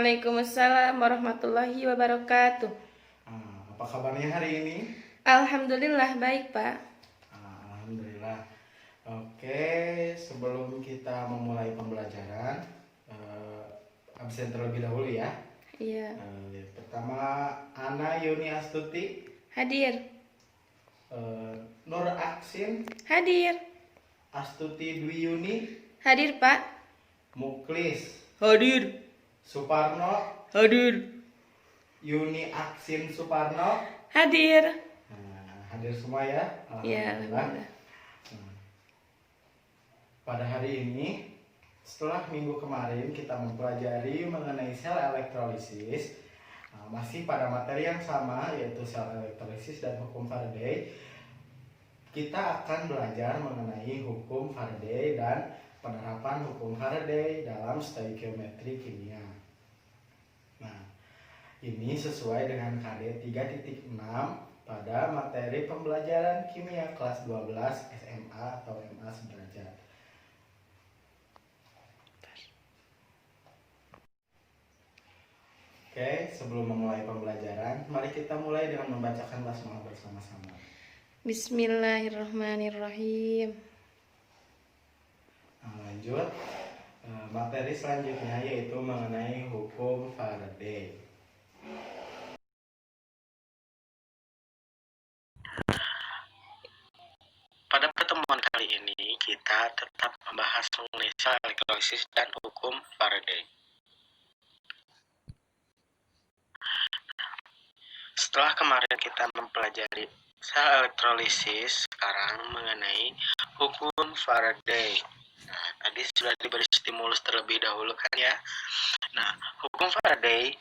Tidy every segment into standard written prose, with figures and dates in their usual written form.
Waalaikumsalam warahmatullahi wabarakatuh. Apa kabarnya hari ini? Alhamdulillah baik, Pak. Alhamdulillah. Oke, sebelum kita memulai pembelajaran, absen terlebih dahulu ya. Iya. Pertama, Ana Yuni Astuti, Hadir. Nur Aksin, Hadir. Astuti Dwi Yuni, Hadir, Pak. Muklis, Hadir. Suparno, Hadir. Yuni Aksin Suparno. Hadir. Hadir semua ya. Iya, Alhamdulillah. alhamdulillah. Pada hari ini, setelah minggu kemarin kita mempelajari mengenai sel elektrolisis, masih pada materi yang sama yaitu sel elektrolisis dan hukum Faraday. Kita akan belajar mengenai hukum Faraday dan penerapan hukum Faraday dalam stoikiometri kimia. Nah, ini sesuai dengan KD 3.6 pada materi pembelajaran kimia kelas 12 SMA atau MA sederajat. Oke, sebelum memulai pembelajaran, mari kita mulai dengan membacakan basmalah bersama-sama. Bismillahirrahmanirrahim. Lanjut, materi selanjutnya yaitu mengenai hukum Faraday. Pada pertemuan kali ini kita tetap membahas mengenai sel elektrolisis dan hukum Faraday. Setelah kemarin kita mempelajari sel elektrolisis, sekarang mengenai hukum Faraday. Nah, tadi sudah diberi stimulus terlebih dahulu kan ya. Nah, hukum Faraday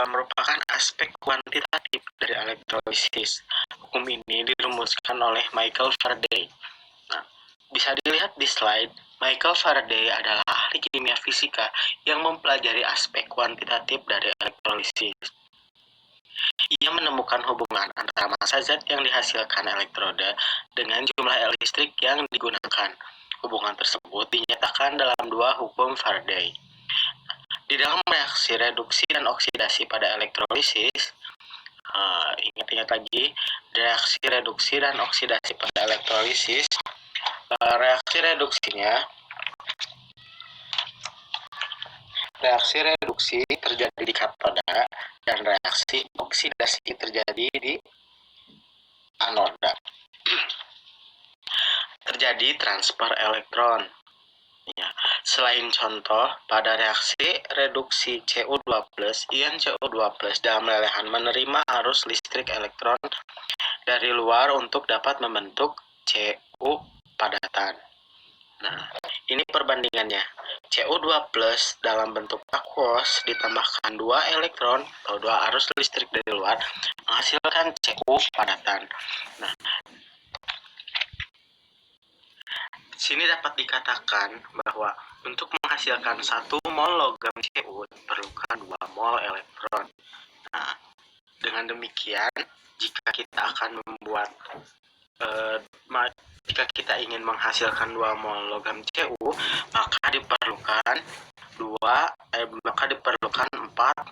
merupakan aspek kuantitatif dari elektrolisis. Hukum ini dirumuskan oleh Michael Faraday. Nah, bisa dilihat di slide, Michael Faraday adalah ahli kimia fisika yang mempelajari aspek kuantitatif dari elektrolisis. Ia menemukan hubungan antara massa zat yang dihasilkan elektroda dengan jumlah listrik yang digunakan. Hubungan tersebut dinyatakan dalam dua hukum Faraday. Di dalam reaksi reduksi dan oksidasi pada elektrolisis, ingat-ingat lagi, reaksi reduksi dan oksidasi pada elektrolisis, reaksi reduksi terjadi di katoda dan reaksi oksidasi terjadi di anoda. Terjadi transfer elektron. Ya. Selain contoh, pada reaksi reduksi CO2+, ion CO2+ dalam lelehan menerima arus listrik elektron dari luar untuk dapat membentuk Cu padatan. Nah, ini perbandingannya. CO2+ dalam bentuk aqueous ditambahkan 2 elektron atau 2 arus listrik dari luar menghasilkan Cu padatan. Nah, sini dapat dikatakan bahwa untuk menghasilkan 1 mol logam Cu diperlukan 2 mol elektron. Nah, dengan demikian, jika kita akan membuat jika kita ingin menghasilkan 2 mol logam Cu, maka diperlukan 4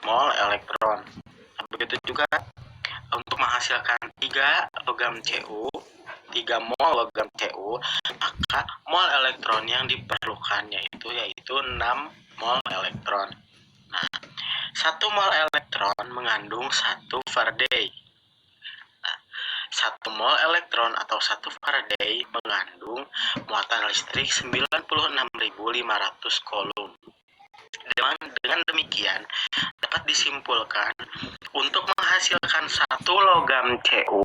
mol elektron. Nah, begitu juga untuk menghasilkan 3 logam Cu, 3 mol logam Cu, maka mol elektron yang diperlukan yaitu 6 mol elektron. Nah, 1 mol elektron mengandung 1 Faraday. Nah, 1 mol elektron atau 1 Faraday mengandung muatan listrik 96.500 coulomb. Dengan demikian, dapat disimpulkan untuk menghasilkan 1 logam Cu,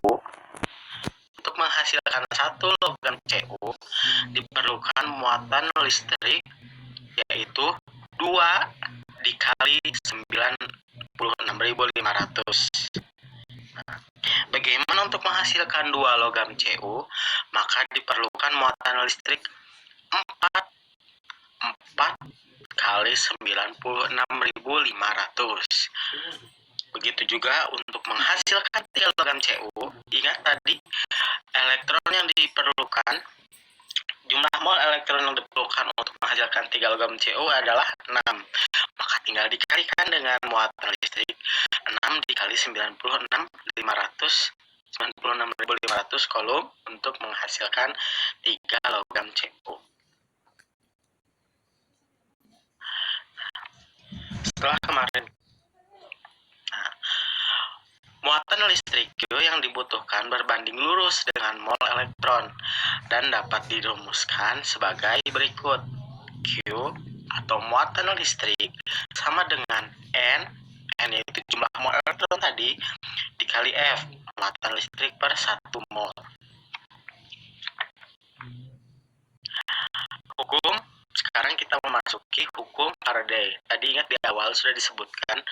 diperlukan muatan listrik yaitu 2 dikali 96.500. Nah, bagaimana untuk menghasilkan 2 logam Cu? Maka diperlukan muatan listrik 4 kali 96.500. Begitu juga untuk menghasilkan 3 logam Cu. Ingat tadi, elektron yang diperlukan, jumlah mol elektron yang diperlukan untuk menghasilkan 3 logam Cu adalah 6. Maka tinggal dikalikan dengan muatan listrik 6 dikali 96.500 kolom untuk menghasilkan 3 logam Cu. Setelah kemarin, muatan listrik Q yang dibutuhkan berbanding lurus dengan mol elektron dan dapat dirumuskan sebagai berikut. Q atau muatan listrik sama dengan N yaitu jumlah mol elektron tadi, dikali F, muatan listrik per 1 mol. Hukum, sekarang kita memasuki hukum Faraday. Tadi ingat di awal sudah disebutkan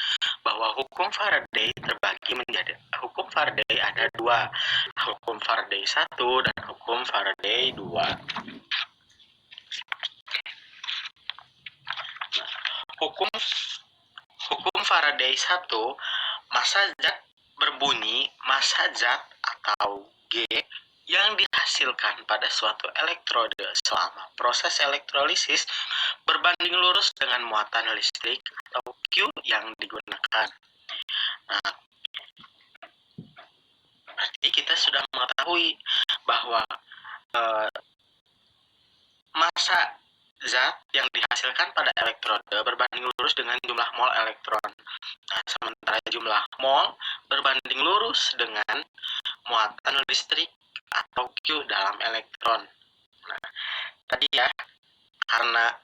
bahwa hukum Faraday terbagi menjadi hukum Faraday ada dua, hukum Faraday 1 dan hukum Faraday 2. Hukum Faraday 1, massa zat berbunyi massa zat atau G yang dihasilkan pada suatu elektrode selama proses elektrolisis berbanding lurus dengan muatan listrik atau Q yang digunakan. Nah, berarti kita sudah mengetahui bahwa massa zat yang dihasilkan pada elektrode berbanding lurus dengan jumlah mol elektron. Nah, sementara jumlah mol berbanding lurus dengan muatan listrik atau Q dalam elektron. Nah, tadi ya, karena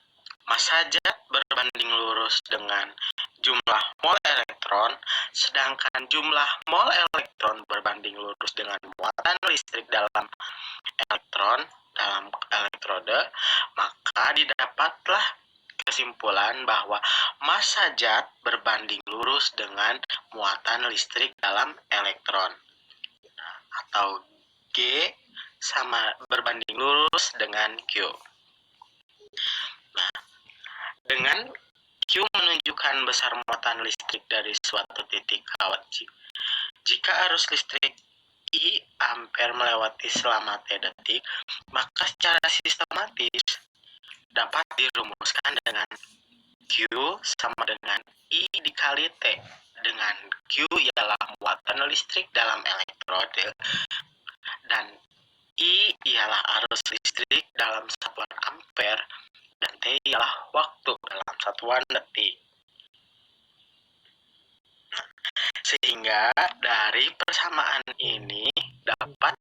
massa zat berbanding lurus dengan jumlah mol elektron, sedangkan jumlah mol elektron berbanding lurus dengan muatan listrik dalam elektrode, maka didapatlah kesimpulan bahwa massa zat berbanding lurus dengan muatan listrik dalam elektron, atau G sama berbanding lurus dengan Q. Nah, dengan Q menunjukkan besar muatan listrik dari suatu titik kawat. Jika arus listrik I ampere melewati selama T detik, maka secara sistematis dapat dirumuskan dengan Q sama dengan I dikali T, dengan Q ialah muatan listrik dalam elektrode dan I ialah arus listrik dalam satuan ampere dan T ialah waktu dalam satuan detik. Sehingga dari persamaan ini dapat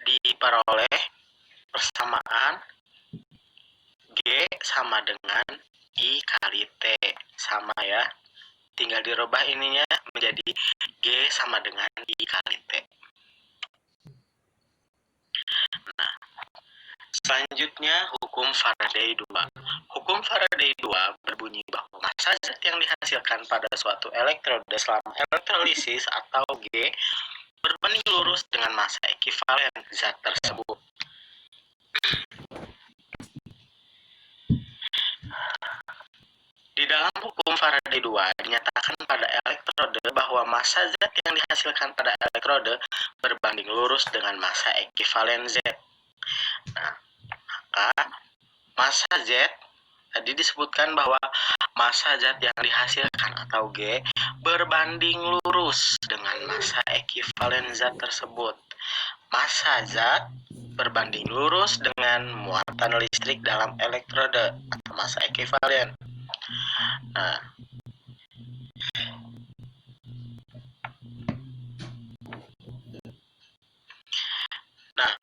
diperoleh persamaan G sama dengan I kali T, sama ya, tinggal dirubah ininya menjadi G sama dengan I kali T. Nah, selanjutnya hukum Faraday 2. Hukum Faraday 2 berbunyi bahwa massa zat yang dihasilkan pada suatu elektrode selama elektrolisis atau G berbanding lurus dengan massa ekivalen zat tersebut. Di dalam hukum Faraday 2 dinyatakan pada elektrode bahwa massa zat yang dihasilkan pada elektrode berbanding lurus dengan massa ekivalen Z. Nah, maka massa Z tadi disebutkan bahwa massa zat yang dihasilkan atau G berbanding lurus dengan massa ekivalen zat tersebut. Massa zat berbanding lurus dengan muatan listrik dalam elektrode atau massa ekivalen. Nah,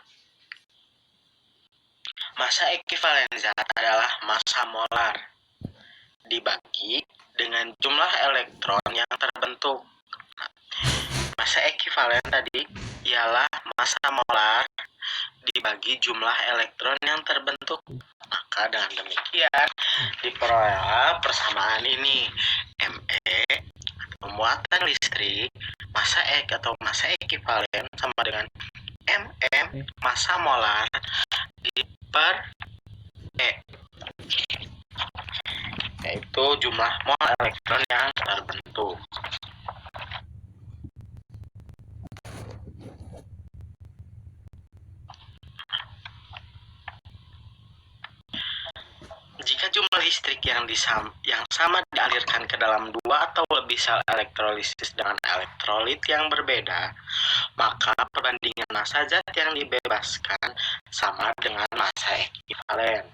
massa ekivalen zat adalah massa molar dibagi dengan jumlah elektron yang terbentuk. Massa ekivalen tadi ialah massa molar dibagi jumlah elektron yang terbentuk. Maka dengan demikian diperoleh persamaan ini, Me atau muatan listrik massa atau massa ekivalen sama dengan Mm massa molar per E, yaitu jumlah mol elektron yang terbentuk. Jika jumlah listrik yang sama dialirkan ke dalam dua atau lebih sel elektrolisis dengan elektrolit yang berbeda, maka perbandingan massa zat yang dibebaskan sama dengan massa ekivalen.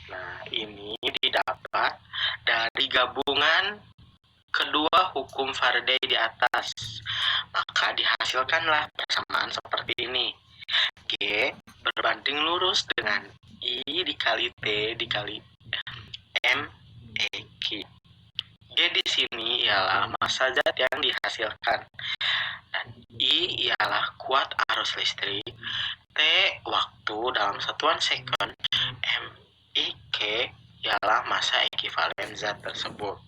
Nah, ini didapat dari gabungan kedua hukum Faraday di atas. Maka dihasilkanlah persamaan seperti ini. G berbanding lurus dengan I dikali T dikali M E Q. G di sini ialah massa zat yang dihasilkan. Dan I ialah kuat arus listrik. T waktu dalam satuan sekon. M I K ialah massa ekivalen zat tersebut.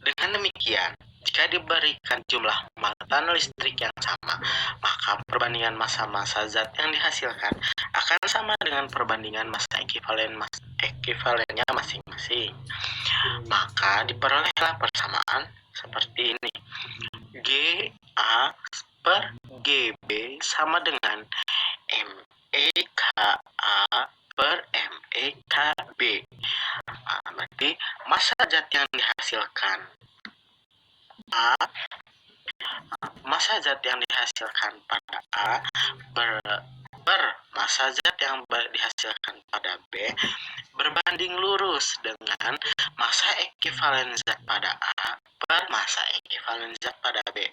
Dengan demikian, jika diberikan jumlah muatan listrik yang sama, maka perbandingan massa-massa zat yang dihasilkan akan sama dengan perbandingan massa ekivalennya masing-masing. Maka diperolehlah persamaan seperti ini. GA per GB sama dengan MEKA per MEKB. Berarti massa zat yang dihasilkan massa zat yang dihasilkan pada A ber massa zat yang dihasilkan pada B berbanding lurus dengan massa ekivalen zat pada A per massa ekivalen zat pada B.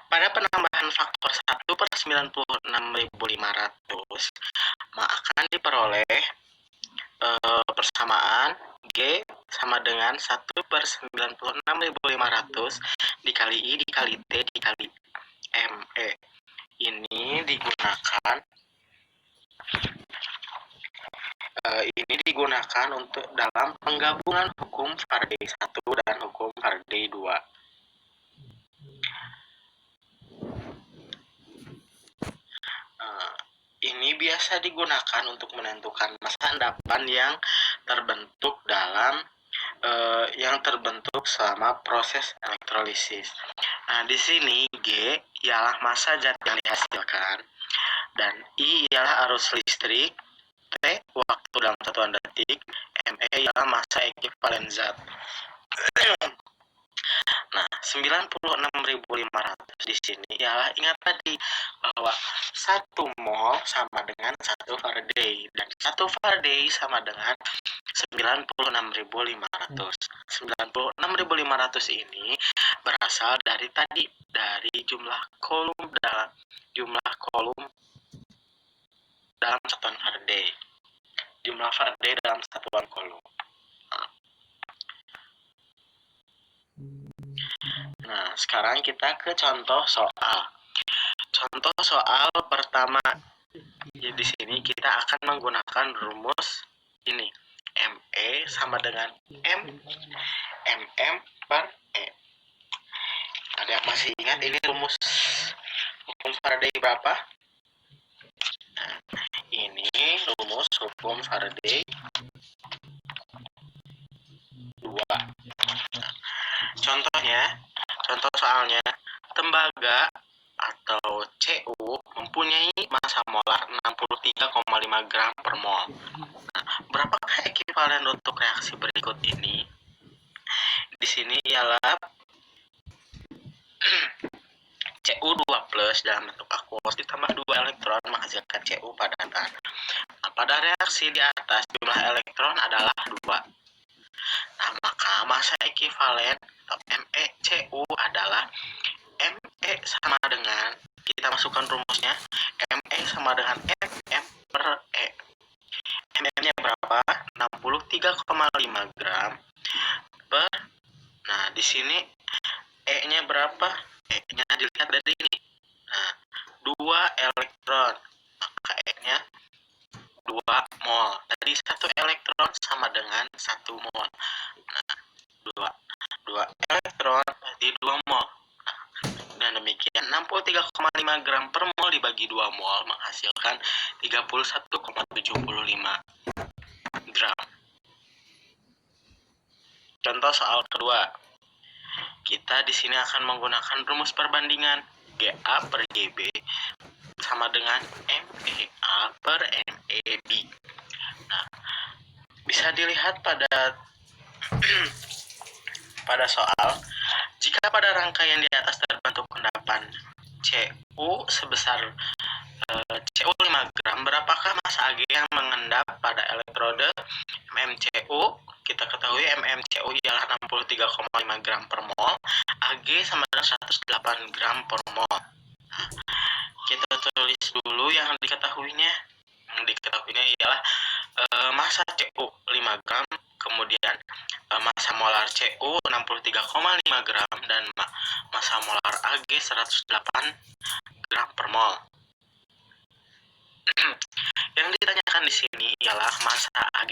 Pada penambahan faktor 1 per 96.500 akan diperoleh persamaan G sama dengan 1 per 96.500 dikali I dikali T dikali ME. Ini digunakan untuk dalam penggabungan hukum Faraday 1 dan hukum Faraday 2. Ini biasa digunakan untuk menentukan massa endapan yang terbentuk selama proses elektrolisis. Nah, di sini G ialah massa zat yang dihasilkan dan I ialah arus listrik, T waktu dalam satuan detik, ME ialah massa ekivalen zat. Nah, 96.500 di sini ialah ingat tadi bahwa 1 mol sama dengan 1 Faraday dan 1 Faraday sama dengan 96.500. 96.500 ini berasal dari jumlah kolom dalam satuan Faraday. Jumlah Faraday dalam satuan kolom. Nah, sekarang kita ke contoh soal. Contoh soal pertama. Di sini kita akan menggunakan rumus ini. ME sama dengan MM per E. Ada yang masih ingat ini rumus hukum Faraday berapa? Nah, ini rumus hukum Faraday 2. Nah, contoh soalnya, tembaga atau Cu mempunyai massa molar 63,5 gram per mol. Nah, berapakah ekivalen untuk reaksi berikut ini? Di sini ialah Cu2 plus dalam bentuk aqueous ditambah 2 elektron menghasilkan Cu padatan. Nah, pada reaksi di atas jumlah elektron adalah 2. Nah, maka massa ekivalen atau MECU adalah ME sama dengan, kita masukkan rumusnya, ME sama dengan MM per E. MM-nya berapa? 63,5 gram per, nah di sini E-nya berapa? E-nya dilihat dari ini. Nah, 2 elektron, maka E-nya 2 mol. Dari 1 elektron sama dengan 1 mol. Nah, 2 elektron di 2 mol. Dan demikian 63,5 gram per mol dibagi 2 mol menghasilkan 31,75 gram. Contoh soal kedua. Kita di sini akan menggunakan rumus perbandingan GA per GB sama dengan MEA per MEB. Nah, bisa dilihat pada pada soal, jika pada rangkaian di atas terbentuk endapan CU sebesar CU 5 gram, berapakah massa Ag yang mengendap pada elektrode MMCU? Kita ketahui MMCU ialah 63,5 gram per mol, Ag sama dengan 108 gram per mol. Nah, kita tulis dulu yang diketahuinya. Yang diketahuinya ialah massa CU 5 gram, kemudian massa molar CU 63,5 gram, dan massa molar Ag 108 gram per mol. Yang ditanyakan di sini ialah massa Ag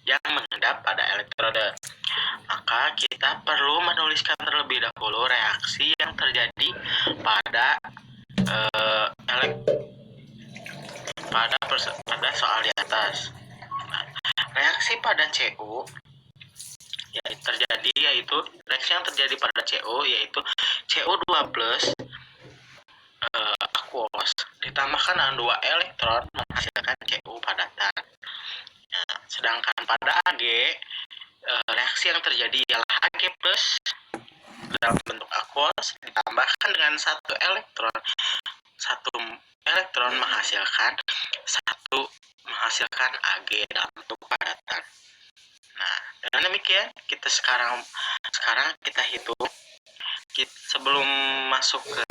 yang mengendap pada elektrode. Maka kita perlu menuliskan terlebih dahulu reaksi yang terjadi pada pada soal di atas. Nah, reaksi pada CU yaitu reaksi yang terjadi pada CU yaitu CU2 plus aqueous ditambahkan dengan 2 elektron menghasilkan CU padatan. Nah, sedangkan pada Ag reaksi yang terjadi ialah Ag plus dalam bentuk aqueous ditambahkan dengan 1 elektron menghasilkan Ag dalam bentuk padatan. Nah, dengan demikian sekarang kita hitung. Sebelum masuk ke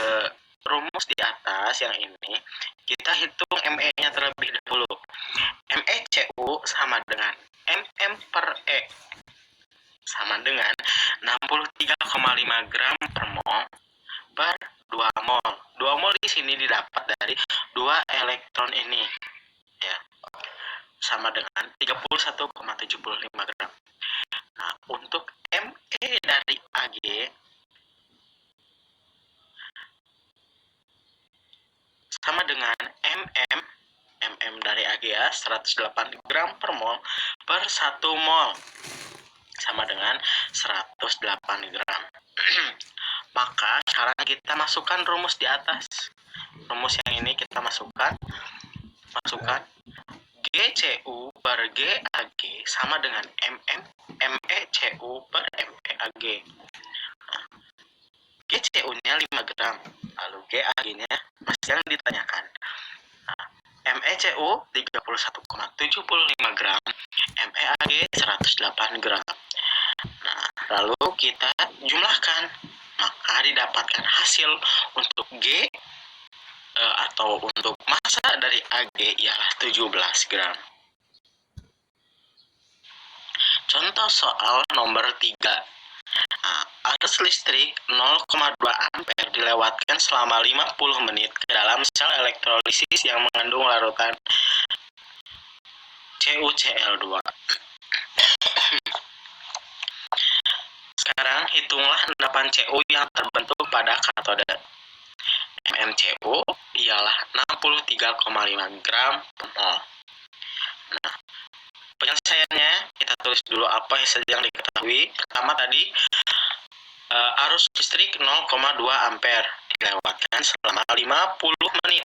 rumus di atas yang ini, kita hitung Me-nya terlebih dahulu. MECU sama dengan MM per E sama dengan 63,5 gram per mol per 2 mol. 2 mol di sini didapat dari 2 elektron ini, ya, sama dengan 31,75 gram. Nah, untuk Me dari Ag sama dengan MM dari Ag ya, 108 gram per mol per 1 mol sama dengan 108 gram. Maka sekarang kita masukkan rumus di atas. Rumus yang ini kita masukkan GCU per GAG sama dengan MECU per MEAG. Nah, GCU-nya 5 gram, lalu GAG-nya masih yang ditanyakan. Nah, MECU 31,75 gram, MEAG 108 gram. Nah, lalu kita jumlahkan, maka didapatkan hasil untuk G atau untuk massa dari Ag ialah 17 gram. Contoh soal nomor 3. Nah, arus listrik 0,2 ampere dilewatkan selama 50 menit ke dalam sel elektrolisis yang mengandung larutan CuCl2. Sekarang hitunglah endapan Cu yang terbentuk pada katode. MMCU ialah 63,5 gram per mol. Nah, penyelesaiannya kita tulis dulu apa yang diketahui. Pertama tadi arus listrik 0,2 ampere dilewatkan selama 50 menit.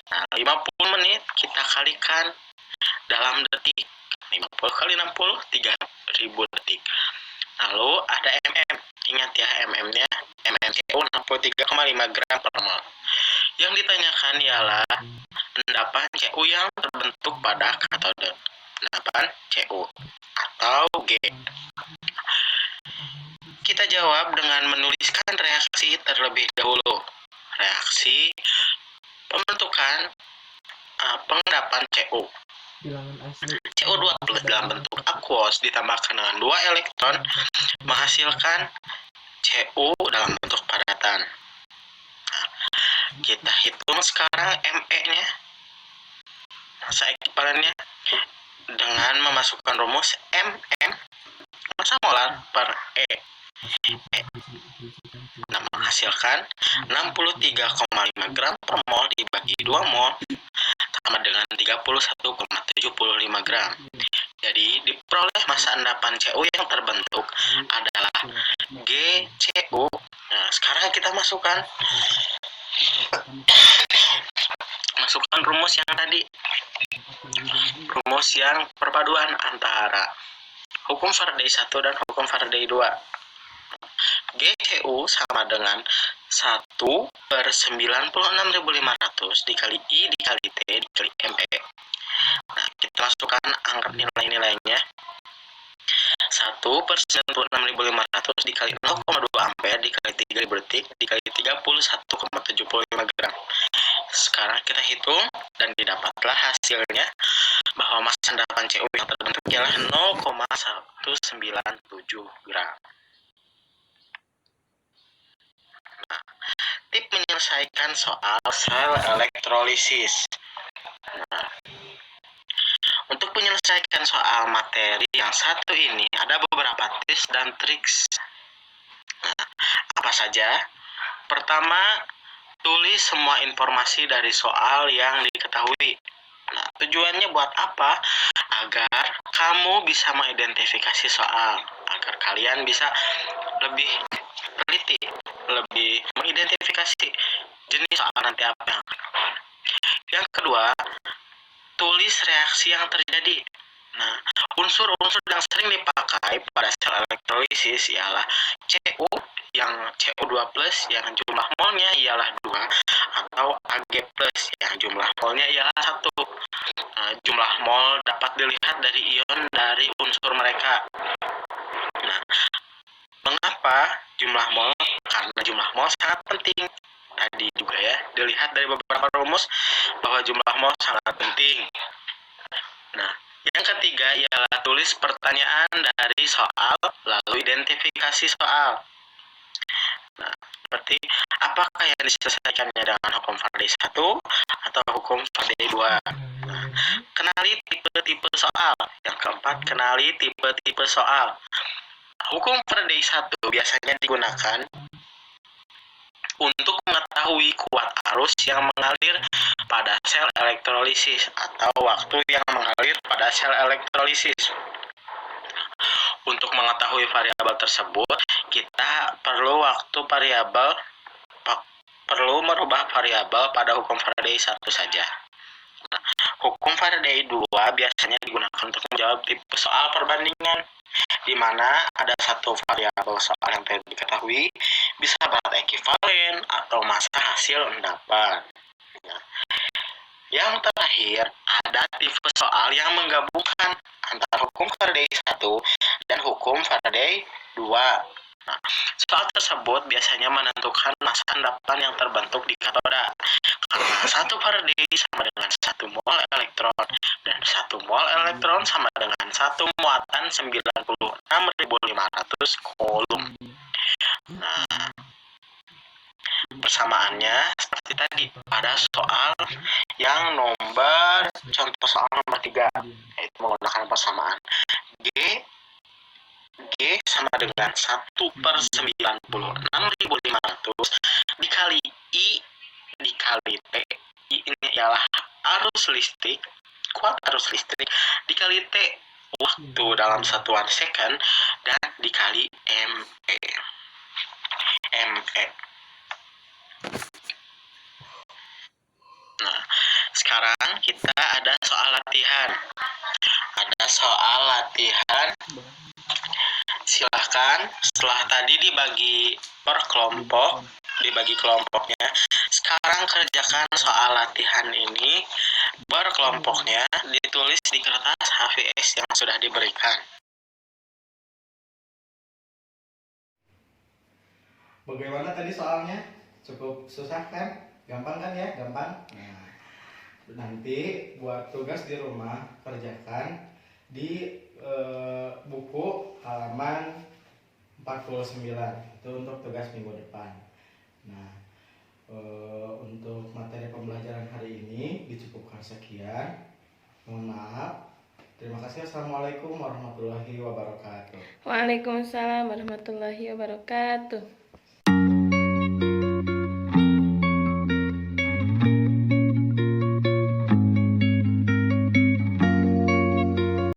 Nah, 50 menit kita kalikan dalam detik. 50 kali 60 3000 detik. Lalu ada MM. Ingat ya, MM-nya MMCU 63,5 gram per mol. Yang ditanyakan ialah endapan Cu yang terbentuk pada katode. Endapan Cu atau G. Kita jawab dengan menuliskan reaksi terlebih dahulu. Reaksi pembentukan pengendapan Cu. Cu2 plus dalam bentuk aqueous ditambahkan dengan 2 elektron menghasilkan Cu dalam bentuk padatan. Nah, kita hitung sekarang Me-nya, massa ekuivalennya, dengan memasukkan rumus MM massa molar per E. Nah, menghasilkan 63,5 gram per mol dibagi 2 mol sama dengan 31,75 gram. Jadi diperoleh massa endapan CU yang terbentuk adalah GCU. Nah, sekarang kita masukkan rumus yang tadi, rumus yang perpaduan antara hukum Faraday 1 dan hukum Faraday 2. GCU sama dengan 1/96.500 dikali I dikali T dikali MP. Nah, kita masukkan angka nilai-nilainya. 1/96.500 dikali 0,2 ampere dikali 3.000 detik dikali 31,75 gram. Sekarang kita hitung dan didapatlah hasilnya bahwa massa endapan CU yang terbentuk ialah 0,197 gram. Nah, tip menyelesaikan soal sel elektrolisis. Nah, untuk menyelesaikan soal materi yang satu ini ada beberapa tips dan triks. Nah, apa saja? Pertama, tulis semua informasi dari soal yang diketahui. Nah, tujuannya buat apa? Agar kamu bisa mengidentifikasi soal, agar kalian bisa lebih teliti, lebih mengidentifikasi jenis soal nanti apa. Yang kedua, tulis reaksi yang terjadi. Nah, unsur-unsur yang sering dipakai pada sel elektrolisis ialah Cu yang Cu2+ yang jumlah molnya ialah 2 atau Ag+ yang jumlah molnya ialah 1. Nah, jumlah mol dapat dilihat dari ion dari unsur mereka. Nah, mengapa jumlah mol? Karena jumlah mol sangat penting. Tadi juga ya, dilihat dari beberapa rumus bahwa jumlah mol sangat penting. Nah, yang ketiga ialah tulis pertanyaan dari soal, lalu identifikasi soal. Nah, seperti apakah yang diselesaikannya dengan hukum Faraday 1 atau hukum Faraday 2. Nah, kenali tipe-tipe soal. Yang keempat, kenali tipe-tipe soal. Hukum Faraday 1 biasanya digunakan untuk mengetahui kuat arus yang mengalir pada sel elektrolisis atau waktu yang mengalir pada sel elektrolisis. Untuk mengetahui variabel tersebut, kita perlu merubah variabel pada hukum Faraday 1 saja. Nah, hukum Faraday 2 biasanya digunakan untuk menjawab tipe soal perbandingan, di mana ada satu variabel soal yang tidak diketahui, bisa berat ekivalen atau massa hasil endapan. Nah, yang terakhir, ada tipe soal yang menggabungkan antara hukum Faraday 1 dan hukum Faraday 2. Nah, soal tersebut biasanya menentukan massa endapan yang terbentuk di katoda. Karena 1 Faraday sama dengan 1 mol elektron, dan 1 mol elektron sama dengan 1 muatan 96.500 coulomb. Nah, persamaannya seperti tadi pada soal yang contoh soal nomor 3, yaitu menggunakan persamaan G sama dengan 1/96.500 dikali I dikali T. I ini ialah arus listrik, kuat arus listrik, dikali T waktu dalam satuan second, dan dikali ME. Nah, sekarang kita ada soal latihan. Silahkan, setelah tadi dibagi per kelompok, dibagi kelompoknya, sekarang kerjakan soal latihan ini per kelompoknya, ditulis di kertas HVS yang sudah diberikan. Bagaimana tadi soalnya? Cukup susah kan? Gampang kan ya? Gampang. Nah, nanti buat tugas di rumah kerjakan di buku halaman 49. Itu untuk tugas minggu depan. Nah, untuk materi pembelajaran hari ini dicukupkan sekian. Mohon maaf. Terima kasih. Assalamualaikum warahmatullahi wabarakatuh. Waalaikumsalam warahmatullahi wabarakatuh.